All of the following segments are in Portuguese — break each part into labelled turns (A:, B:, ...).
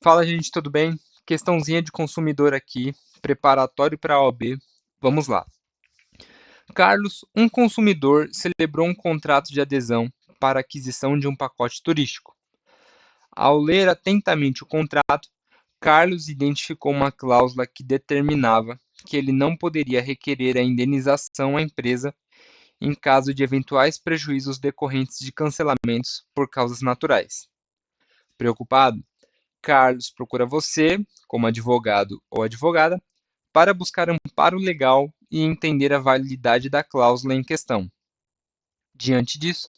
A: Fala, gente, tudo bem? Questãozinha de consumidor aqui, preparatório para a OAB. Vamos lá. Carlos, um consumidor celebrou um contrato de adesão para aquisição de um pacote turístico. Ao ler atentamente o contrato, Carlos identificou uma cláusula que determinava que ele não poderia requerer a indenização à empresa em caso de eventuais prejuízos decorrentes de cancelamentos por causas naturais. Preocupado, Carlos procura você, como advogado ou advogada, para buscar amparo legal e entender a validade da cláusula em questão. Diante disso,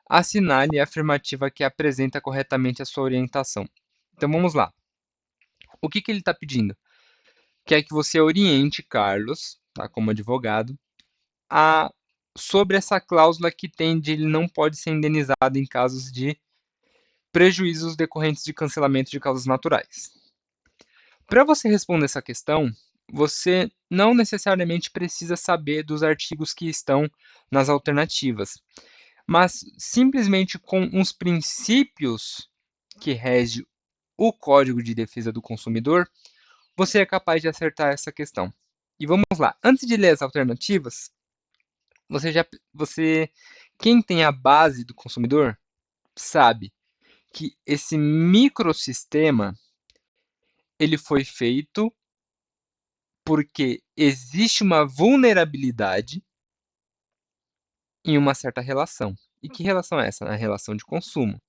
A: assinale a afirmativa que apresenta corretamente a sua orientação. Então vamos lá. O que ele está pedindo? Quer que você oriente Carlos, tá, como advogado, sobre essa cláusula que tem de ele não pode ser indenizado em casos de prejuízos decorrentes de cancelamento de causas naturais. Para você responder essa questão, você não necessariamente precisa saber dos artigos que estão nas alternativas, mas simplesmente com os princípios que regem o Código de Defesa do Consumidor, você é capaz de acertar essa questão. E vamos lá, antes de ler as alternativas, você, quem tem a base do consumidor, sabe que esse microsistema ele foi feito porque existe uma vulnerabilidade em uma certa relação. E que relação é essa? A relação de consumo.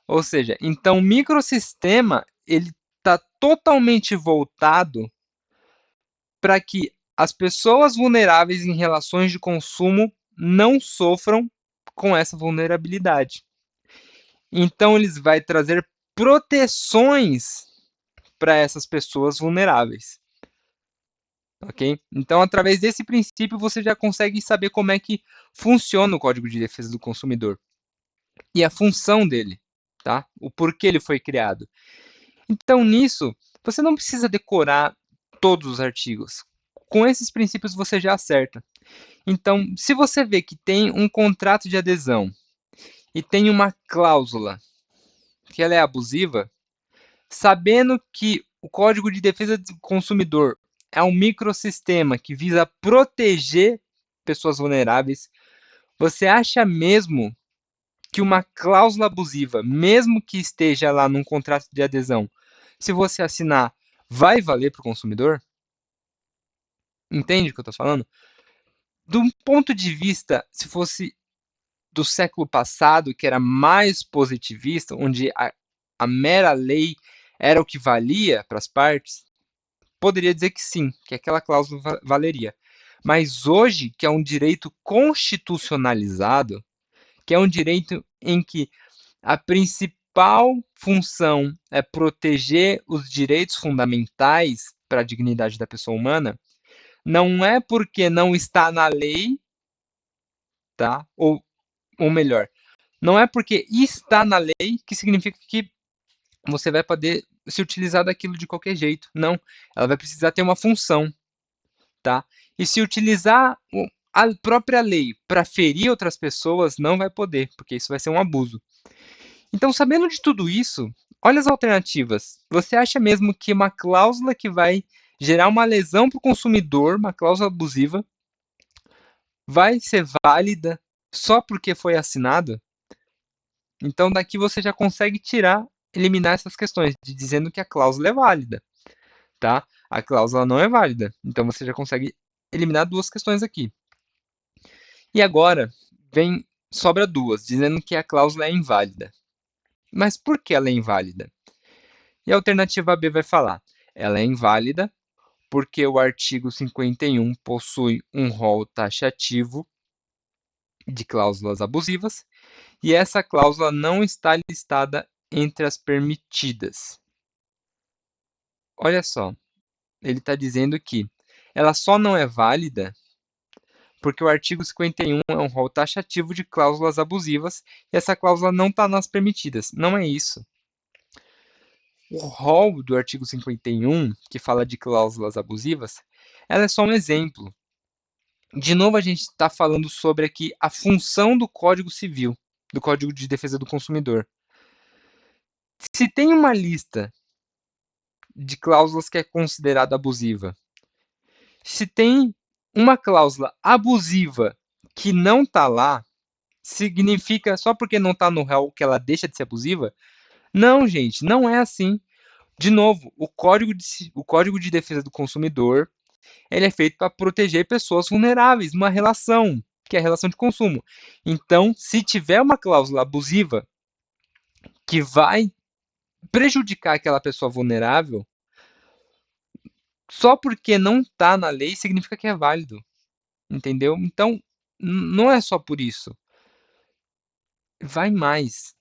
A: Ou seja, então o microsistema ele está totalmente voltado para que as pessoas vulneráveis em relações de consumo não sofram com essa vulnerabilidade. Então eles vai trazer proteções para essas pessoas vulneráveis. Ok? Então, através desse princípio, você já consegue saber como é que funciona o Código de Defesa do Consumidor e a função dele, tá? O porquê ele foi criado. Então, nisso, você não precisa decorar todos os artigos. Com esses princípios, você já acerta. Então, se você vê que tem um contrato de adesão e tem uma cláusula que ela é abusiva, sabendo que o Código de Defesa do Consumidor é um microsistema que visa proteger pessoas vulneráveis, você acha mesmo que uma cláusula abusiva, mesmo que esteja lá num contrato de adesão, se você assinar, vai valer para o consumidor? Entende o que eu estou falando? De um ponto de vista, se fosse do século passado, que era mais positivista, onde a mera lei era o que valia para as partes, poderia dizer que sim, que aquela cláusula valeria. Mas hoje, que é um direito constitucionalizado, que é um direito em que a principal função é proteger os direitos fundamentais para a dignidade da pessoa humana, não é porque não está na lei, tá? Ou melhor, não é porque está na lei que significa que você vai poder se utilizar daquilo de qualquer jeito. Não, ela vai precisar ter uma função, tá? E se utilizar a própria lei para ferir outras pessoas, não vai poder, porque isso vai ser um abuso. Então, sabendo de tudo isso, olha as alternativas. Você acha mesmo que uma cláusula que vai gerar uma lesão para o consumidor, uma cláusula abusiva, vai ser válida só porque foi assinada? Então, daqui você já consegue eliminar essas questões, dizendo que a cláusula é válida, tá? A cláusula não é válida. Então, você já consegue eliminar duas questões aqui. E agora, sobra duas, dizendo que a cláusula é inválida. Mas por que ela é inválida? E a alternativa B vai falar: ela é inválida porque o artigo 51 possui um rol taxativo de cláusulas abusivas e essa cláusula não está listada entre as permitidas. Olha só, ele está dizendo que ela só não é válida porque o artigo 51 é um rol taxativo de cláusulas abusivas e essa cláusula não está nas permitidas. Não é isso. O rol do artigo 51, que fala de cláusulas abusivas, ela é só um exemplo. De novo, a gente está falando sobre aqui a função do Código Civil, do Código de Defesa do Consumidor. Se tem uma lista de cláusulas que é considerada abusiva, se tem uma cláusula abusiva que não está lá, significa só porque não está no réu que ela deixa de ser abusiva? Não, gente, não é assim. De novo, o Código de Defesa do Consumidor, ele é feito para proteger pessoas vulneráveis numa relação, que é a relação de consumo. Então, se tiver uma cláusula abusiva que vai prejudicar aquela pessoa vulnerável, só porque não está na lei significa que é válido, entendeu? Então, não é só por isso. Vai mais.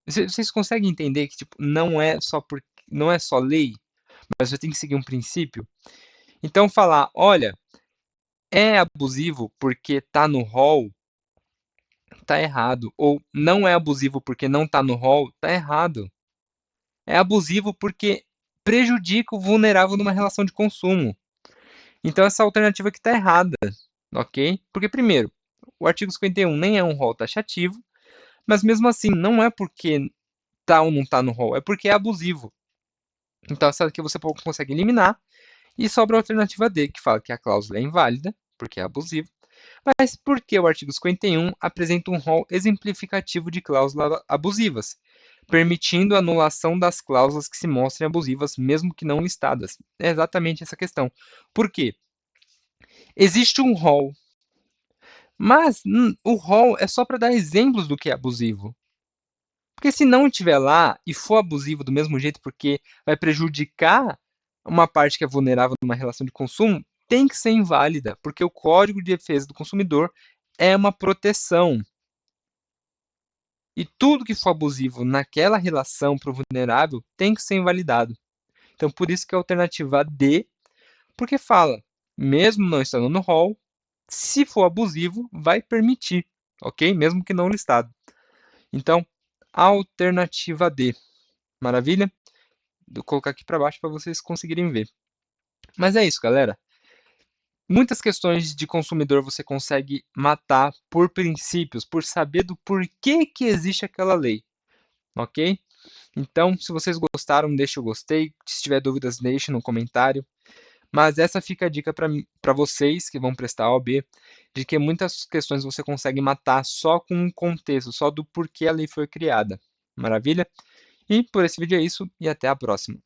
A: Vocês conseguem entender que tipo, não é só lei, mas você tem que seguir um princípio? Então falar, olha, é abusivo porque está no rol, tá errado. Ou não é abusivo porque não está no rol, tá errado. É abusivo porque prejudica o vulnerável numa relação de consumo. Então essa alternativa que está errada, ok? Porque primeiro, o artigo 51 nem é um rol taxativo, mas mesmo assim não é porque tá ou não tá no rol, é porque é abusivo. Então essa aqui você consegue eliminar e sobra a alternativa D, que fala que a cláusula é inválida, porque é abusivo, mas porque o artigo 51 apresenta um rol exemplificativo de cláusulas abusivas, permitindo a anulação das cláusulas que se mostrem abusivas, mesmo que não listadas. É exatamente essa questão. Por quê? Existe um rol, mas o rol é só para dar exemplos do que é abusivo. Porque se não estiver lá e for abusivo do mesmo jeito, porque vai prejudicar uma parte que é vulnerável numa relação de consumo, tem que ser inválida, porque o Código de Defesa do Consumidor é uma proteção. E tudo que for abusivo naquela relação para o vulnerável tem que ser invalidado. Então, por isso que a alternativa D, porque fala, mesmo não estando no rol, se for abusivo, vai permitir, ok? Mesmo que não listado. Então, alternativa D. Maravilha? Vou colocar aqui para baixo para vocês conseguirem ver. Mas é isso, galera. Muitas questões de consumidor você consegue matar por princípios, por saber do porquê que existe aquela lei, ok? Então, se vocês gostaram, deixe o gostei. Se tiver dúvidas, deixe no comentário. Mas essa fica a dica para vocês que vão prestar a OAB, de que muitas questões você consegue matar só com um contexto, só do porquê a lei foi criada. Maravilha? E por esse vídeo é isso, e até a próxima.